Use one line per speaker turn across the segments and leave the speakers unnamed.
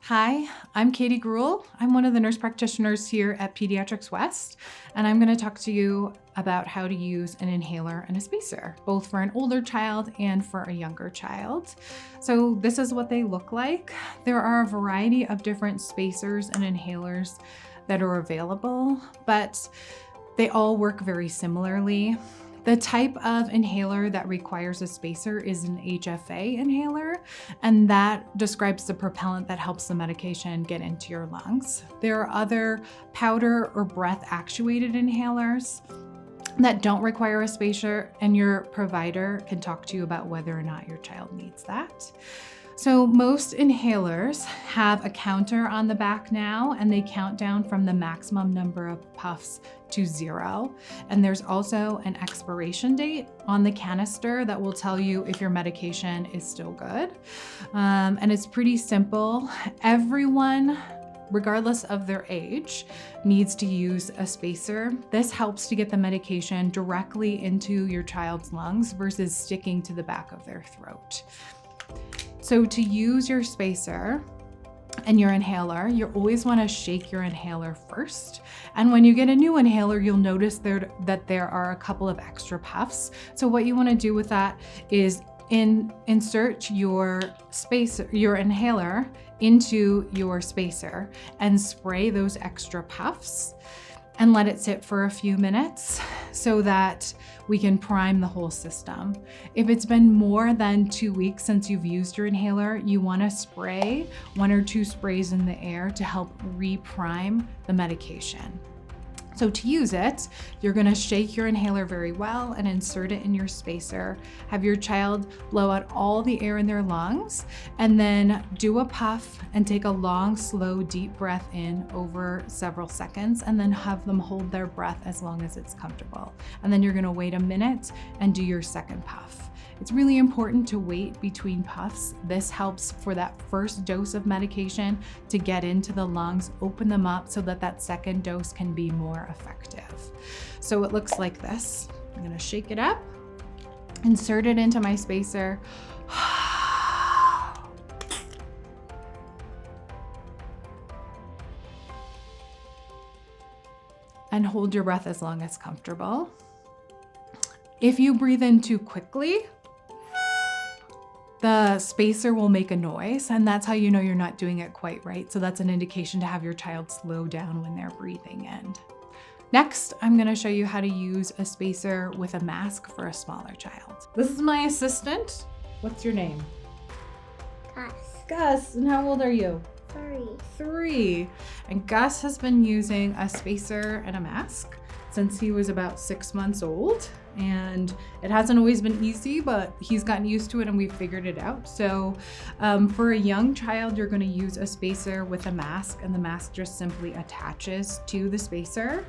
Hi, I'm Katie Gruhl. I'm one of the nurse practitioners here at Pediatrics West, and I'm going to talk to you about how to use an inhaler and a spacer, both for an older child and for a younger child. So this is what they look like. There are a variety of different spacers and inhalers that are available, but they all work very similarly. The type of inhaler that requires a spacer is an HFA inhaler, and that describes the propellant that helps the medication get into your lungs. There are other powder or breath actuated inhalers that don't require a spacer, and your provider can talk to you about whether or not your child needs that. So most inhalers have a counter on the back now, and they count down from the maximum number of puffs to 0. And there's also an expiration date on the canister that will tell you if your medication is still good. And it's pretty simple. Everyone, regardless of their age, needs to use a spacer. This helps to get the medication directly into your child's lungs versus sticking to the back of their throat. So to use your spacer and your inhaler, you always want to shake your inhaler first. And when you get a new inhaler, you'll notice that there are a couple of extra puffs. So what you want to do with that is insert your inhaler into your spacer and spray those extra puffs and let it sit for a few minutes so that we can prime the whole system. If it's been more than 2 weeks since you've used your inhaler, you wanna spray 1 or 2 sprays in the air to help re-prime the medication. So to use it, you're gonna shake your inhaler very well and insert it in your spacer. Have your child blow out all the air in their lungs, and then do a puff and take a long, slow, deep breath in over several seconds, and then have them hold their breath as long as it's comfortable. And then you're gonna wait a minute and do your second puff. It's really important to wait between puffs. This helps for that first dose of medication to get into the lungs, open them up so that that second dose can be more effective. So it looks like this. I'm gonna shake it up, insert it into my spacer. And hold your breath as long as comfortable. If you breathe in too quickly, the spacer will make a noise, and that's how you know you're not doing it quite right. So that's an indication to have your child slow down when they're breathing in. Next, I'm gonna show you how to use a spacer with a mask for a smaller child. This is my assistant. What's your name?
Gus.
Gus, and how old are you?
3.
3. And Gus has been using a spacer and a mask since he was about 6 months old. And it hasn't always been easy, but he's gotten used to it and we've figured it out. So for a young child, you're gonna use a spacer with a mask, and the mask just simply attaches to the spacer.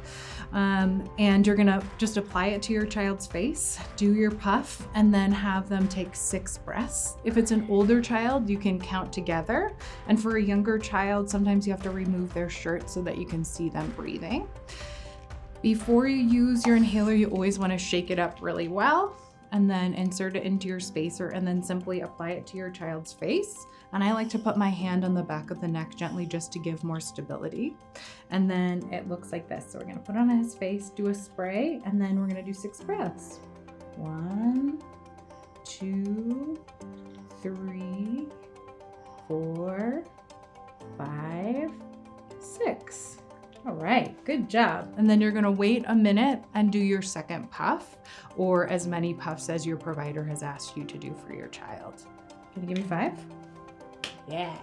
And you're gonna just apply it to your child's face, do your puff, and then have them take 6 breaths. If it's an older child, you can count together. And for a younger child, sometimes you have to remove their shirt so that you can see them breathing. Before you use your inhaler, you always want to shake it up really well and then insert it into your spacer and then simply apply it to your child's face. And I like to put my hand on the back of the neck gently just to give more stability. And then it looks like this. So we're going to put it on his face, do a spray, and then we're going to do 6 breaths. 1, 2, 3, 4, 5, 6. All right, good job. And then you're gonna wait a minute and do your second puff, or as many puffs as your provider has asked you to do for your child. Can you give me 5? Yeah.